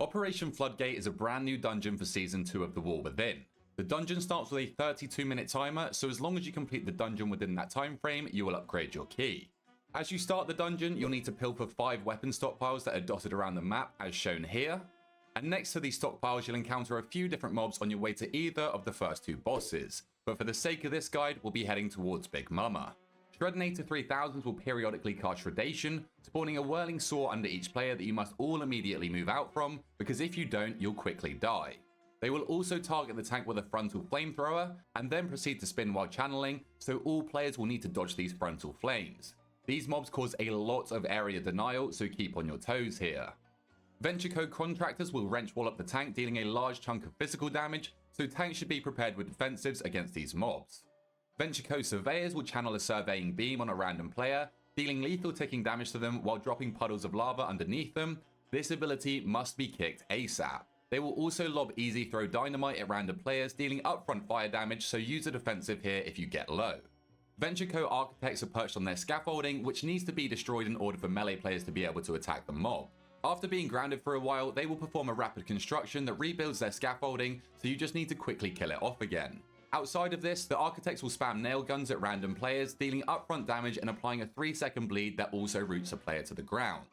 Operation Floodgate is a brand new dungeon for Season 2 of The War Within. The dungeon starts with a 32-minute timer, so as long as you complete the dungeon within that time frame, you will upgrade your key. As you start the dungeon, you'll need to pilfer 5 weapon stockpiles that are dotted around the map as shown here. And next to these stockpiles, you'll encounter a few different mobs on your way to either of the first 2 bosses. But for the sake of this guide, we'll be heading towards Big Mama. Shredinator 3000s will periodically cast Shredation, spawning a whirling saw under each player that you must all immediately move out from, because if you don't, you'll quickly die. They will also target the tank with a frontal flamethrower, and then proceed to spin while channeling, so all players will need to dodge these frontal flames. These mobs cause a lot of area denial, so keep on your toes here. Venture Code contractors will wrench wall up the tank, dealing a large chunk of physical damage, so tanks should be prepared with defensives against these mobs. Venture Code surveyors will channel a surveying beam on a random player, dealing lethal ticking damage to them while dropping puddles of lava underneath them. This ability must be kicked ASAP. They will also lob easy throw dynamite at random players, dealing upfront fire damage, so use a defensive here if you get low. Venture Code architects are perched on their scaffolding, which needs to be destroyed in order for melee players to be able to attack the mob. After being grounded for a while, they will perform a rapid construction that rebuilds their scaffolding, so you just need to quickly kill it off again. Outside of this, the architects will spam nail guns at random players, dealing upfront damage and applying a 3-second bleed that also roots a player to the ground.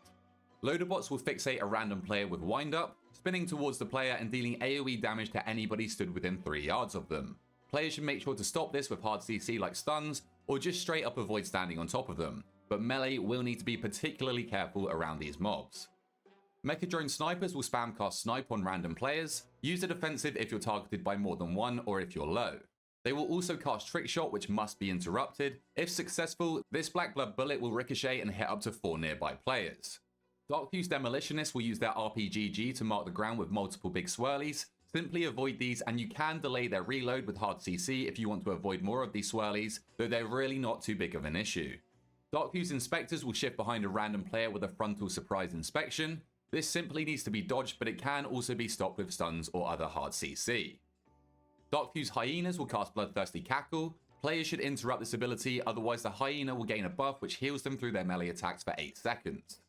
Loaderbots will fixate a random player with wind up, spinning towards the player and dealing AoE damage to anybody stood within 3 yards of them. Players should make sure to stop this with hard CC like stuns, or just straight up avoid standing on top of them, but melee will need to be particularly careful around these mobs. Mecha Drone snipers will spam cast snipe on random players, use a defensive if you're targeted by more than one or if you're low. They will also cast Trick Shot, which must be interrupted. If successful, this Black Blood bullet will ricochet and hit up to 4 nearby players. Dark Fuse Demolitionists will use their RPGG to mark the ground with multiple big swirlies. Simply avoid these, and you can delay their reload with hard CC if you want to avoid more of these swirlies, though they're really not too big of an issue. Dark Fuse Inspectors will shift behind a random player with a frontal surprise inspection. This simply needs to be dodged, but it can also be stopped with stuns or other hard CC. Dark Fuse Hyenas will cast Bloodthirsty Cackle. Players should interrupt this ability, otherwise the hyena will gain a buff which heals them through their melee attacks for 8 seconds.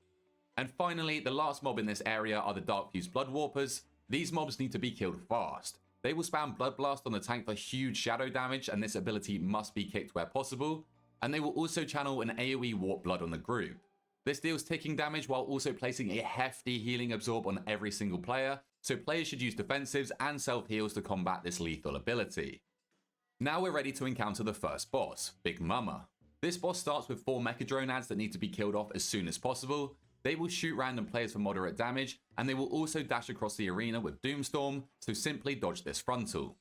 And finally, the last mob in this area are the Dark Fuse Blood Warpers. These mobs need to be killed fast. They will spam Blood Blast on the tank for huge shadow damage, and this ability must be kicked where possible. And they will also channel an AoE Warp Blood on the group. This deals ticking damage while also placing a hefty healing absorb on every single player, so players should use defensives and self-heals to combat this lethal ability. Now we're ready to encounter the first boss, Big Mama. This boss starts with 4 Mecha Drone ads that need to be killed off as soon as possible. They will shoot random players for moderate damage, and they will also dash across the arena with Doomstorm, so simply dodge this frontal.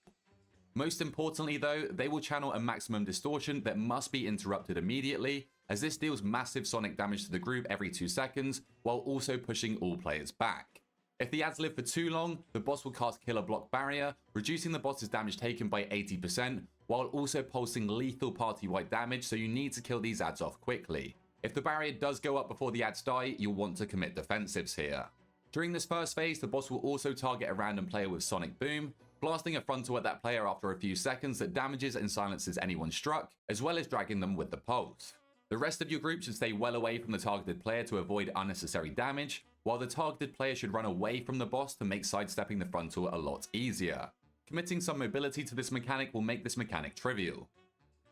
Most importantly though, they will channel a maximum distortion that must be interrupted immediately, as this deals massive sonic damage to the group every 2 seconds, while also pushing all players back. If the ads live for too long, the boss will cast Killer Block Barrier, reducing the boss's damage taken by 80%, while also pulsing lethal party-wide damage, so you need to kill these ads off quickly. If the barrier does go up before the ads die, you'll want to commit defensives here. During this first phase, the boss will also target a random player with Sonic Boom, blasting a frontal at that player after a few seconds that damages and silences anyone struck, as well as dragging them with the pulse. The rest of your group should stay well away from the targeted player to avoid unnecessary damage, while the targeted player should run away from the boss to make sidestepping the frontal a lot easier. Committing some mobility to this mechanic will make this mechanic trivial.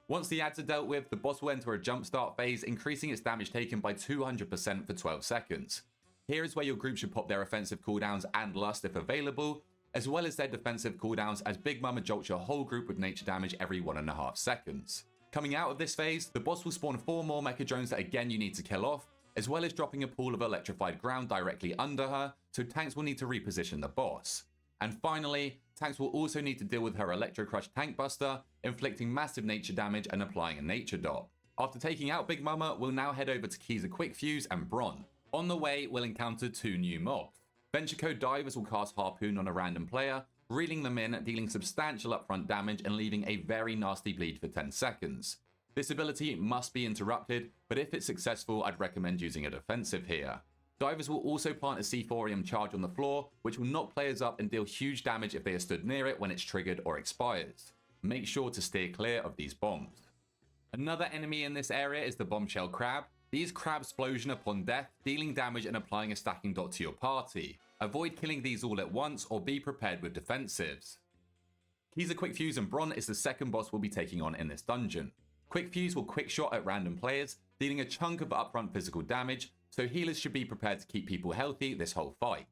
Once the ads are dealt with, the boss will enter a jumpstart phase, increasing its damage taken by 200% for 12 seconds. Here is where your group should pop their offensive cooldowns and lust if available, as well as their defensive cooldowns, as Big Mama jolts your whole group with nature damage every 1.5 seconds. Coming out of this phase, the boss will spawn 4 more Mecha Drones that again you need to kill off, as well as dropping a pool of electrified ground directly under her, so tanks will need to reposition the boss. And finally, tanks will also need to deal with her Electro Crush Tank Buster, inflicting massive nature damage and applying a nature dot. After taking out Big Mama, we'll now head over to Geezle Quick Fuse and Bron. On the way, we'll encounter 2 new mobs. Venture Code Divers will cast Harpoon on a random player, reeling them in, dealing substantial upfront damage and leaving a very nasty bleed for 10 seconds. This ability must be interrupted, but if it's successful, I'd recommend using a defensive here. Divers will also plant a C4ium charge on the floor, which will knock players up and deal huge damage if they are stood near it when it's triggered or expires. Make sure to steer clear of these bombs. Another enemy in this area is the Bombshell Crab. These crabs explosion upon death, dealing damage and applying a stacking dot to your party. Avoid killing these all at once or be prepared with defensives. Geezle Quick Fuse and Bron is the second boss we'll be taking on in this dungeon. Quick Fuse will quick shot at random players, dealing a chunk of upfront physical damage, so healers should be prepared to keep people healthy this whole fight.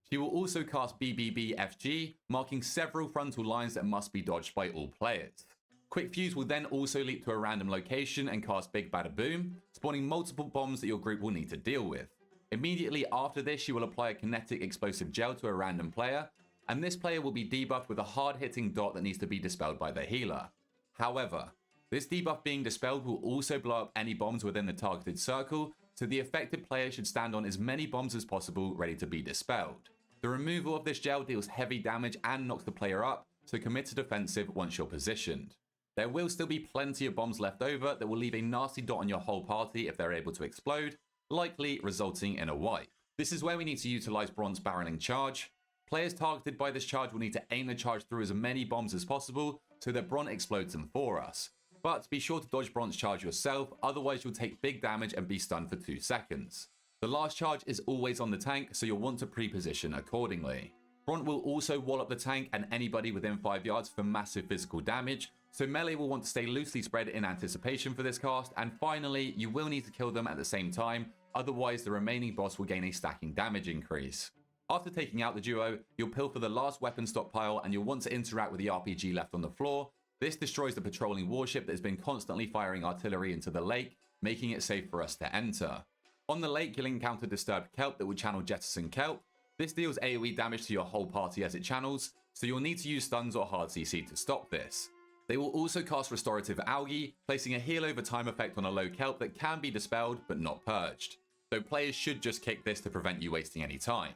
She will also cast BBBFG, marking several frontal lines that must be dodged by all players. Quick Fuse will then also leap to a random location and cast Big Bada Boom, spawning multiple bombs that your group will need to deal with. Immediately after this, she will apply a kinetic explosive gel to a random player, and this player will be debuffed with a hard-hitting dot that needs to be dispelled by the healer. However, this debuff being dispelled will also blow up any bombs within the targeted circle, so the affected player should stand on as many bombs as possible ready to be dispelled. The removal of this gel deals heavy damage and knocks the player up, so commit to defensive once you're positioned. There will still be plenty of bombs left over that will leave a nasty dot on your whole party if they're able to explode, likely resulting in a wipe. This is where we need to utilize Bron's barreling charge. Players targeted by this charge will need to aim the charge through as many bombs as possible so that Bron explodes them for us. But be sure to dodge Bron's charge yourself, otherwise you'll take big damage and be stunned for 2 seconds. The last charge is always on the tank, so you'll want to pre-position accordingly. Bron will also wall up the tank and anybody within 5 yards for massive physical damage, so melee will want to stay loosely spread in anticipation for this cast, and finally, you will need to kill them at the same time, otherwise the remaining boss will gain a stacking damage increase. After taking out the duo, you'll pilfer the last weapon stockpile and you'll want to interact with the RPG left on the floor. This destroys the patrolling warship that has been constantly firing artillery into the lake, making it safe for us to enter. On the lake, you'll encounter Disturbed Kelp that will channel Jettison Kelp. This deals AoE damage to your whole party as it channels, so you'll need to use stuns or hard CC to stop this. They will also cast Restorative Algae, placing a heal over time effect on a low kelp that can be dispelled but not purged. So players should just kick this to prevent you wasting any time.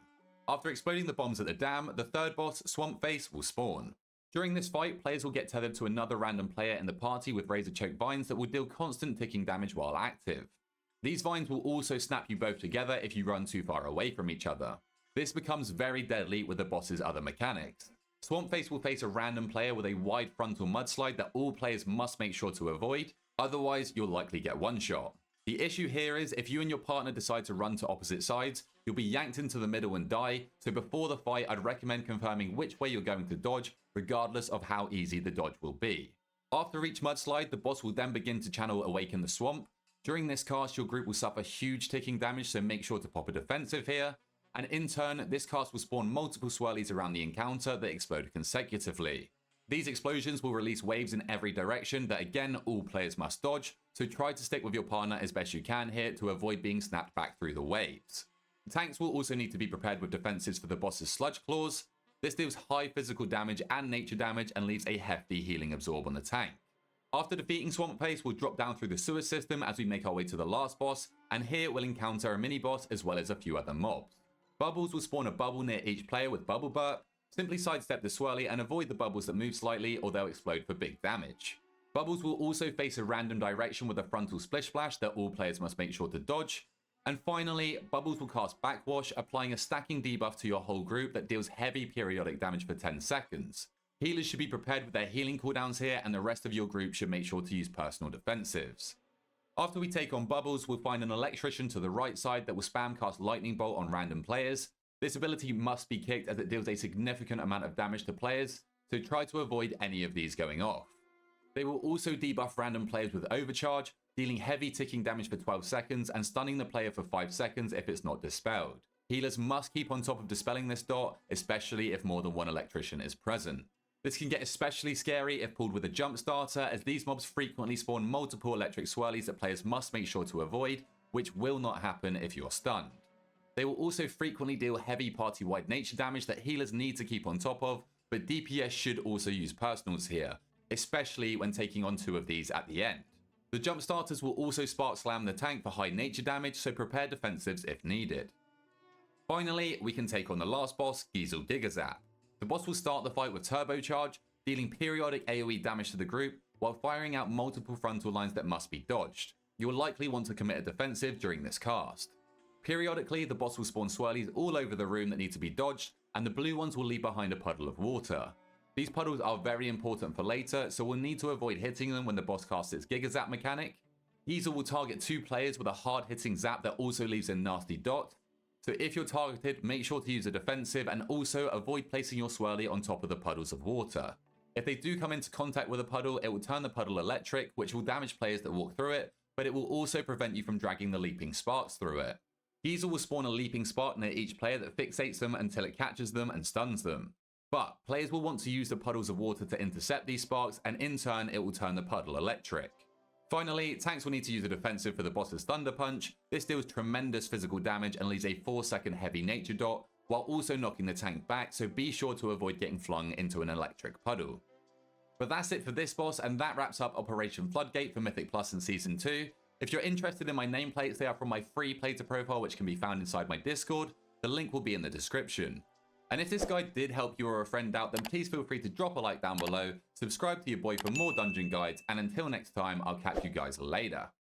After exploding the bombs at the dam, the third boss, Swampface, will spawn. During this fight, players will get tethered to another random player in the party with razor choke vines that will deal constant ticking damage while active. These vines will also snap you both together if you run too far away from each other. This becomes very deadly with the boss's other mechanics. Swampface will face a random player with a wide frontal mudslide that all players must make sure to avoid, otherwise you'll likely get one shot. The issue here is if you and your partner decide to run to opposite sides, you'll be yanked into the middle and die, so before the fight I'd recommend confirming which way you're going to dodge, regardless of how easy the dodge will be. After each mudslide, the boss will then begin to channel Awaken the Swamp. During this cast, your group will suffer huge ticking damage, so make sure to pop a defensive here. And in turn, this cast will spawn multiple swirlies around the encounter that explode consecutively. These explosions will release waves in every direction that again all players must dodge, so try to stick with your partner as best you can here to avoid being snapped back through the waves. The tanks will also need to be prepared with defenses for the boss's sludge claws. This deals high physical damage and nature damage and leaves a hefty healing absorb on the tank. After defeating Swampface, we'll drop down through the sewer system as we make our way to the last boss, and here we'll encounter a mini boss as well as a few other mobs. Bubbles will spawn a bubble near each player with Bubble Burp. Simply sidestep the swirly and avoid the bubbles that move slightly or they'll explode for big damage. Bubbles will also face a random direction with a frontal splish splash that all players must make sure to dodge. And finally, Bubbles will cast Backwash, applying a stacking debuff to your whole group that deals heavy periodic damage for 10 seconds. Healers should be prepared with their healing cooldowns here, and the rest of your group should make sure to use personal defensives. After we take on Bubbles, we'll find an electrician to the right side that will spam cast Lightning Bolt on random players. This ability must be kicked as it deals a significant amount of damage to players, so try to avoid any of these going off. They will also debuff random players with Overcharge, dealing heavy ticking damage for 12 seconds and stunning the player for 5 seconds if it's not dispelled. Healers must keep on top of dispelling this dot, especially if more than one electrician is present. This can get especially scary if pulled with a jump starter, as these mobs frequently spawn multiple electric swirlies that players must make sure to avoid, which will not happen if you're stunned. They will also frequently deal heavy party-wide nature damage that healers need to keep on top of, but DPS should also use personals here, especially when taking on 2 of these at the end. The jump starters will also spark slam the tank for high nature damage, so prepare defensives if needed. Finally, we can take on the last boss, Geezle Gigazap. The boss will start the fight with Turbocharge, dealing periodic AoE damage to the group, while firing out multiple frontal lines that must be dodged. You will likely want to commit a defensive during this cast. Periodically, the boss will spawn swirlies all over the room that need to be dodged, and the blue ones will leave behind a puddle of water. These puddles are very important for later, so we'll need to avoid hitting them when the boss casts its Gigazap mechanic. Geezle will target 2 players with a hard-hitting zap that also leaves a nasty dot. So if you're targeted, make sure to use a defensive and also avoid placing your swirly on top of the puddles of water. If they do come into contact with a puddle, it will turn the puddle electric, which will damage players that walk through it, but it will also prevent you from dragging the leaping sparks through it. Geezle will spawn a leaping spark near each player that fixates them until it catches them and stuns them. But players will want to use the puddles of water to intercept these sparks, and in turn it will turn the puddle electric. Finally, tanks will need to use a defensive for the boss's Thunder Punch. This deals tremendous physical damage and leaves a 4-second heavy nature dot, while also knocking the tank back, so be sure to avoid getting flung into an electric puddle. But that's it for this boss, and that wraps up Operation Floodgate for Mythic Plus in Season 2. If you're interested in my nameplates, they are from my free Plater profile, which can be found inside my Discord. The link will be in the description. And if this guide did help you or a friend out, then please feel free to drop a like down below, subscribe to your boy for more dungeon guides, and until next time, I'll catch you guys later.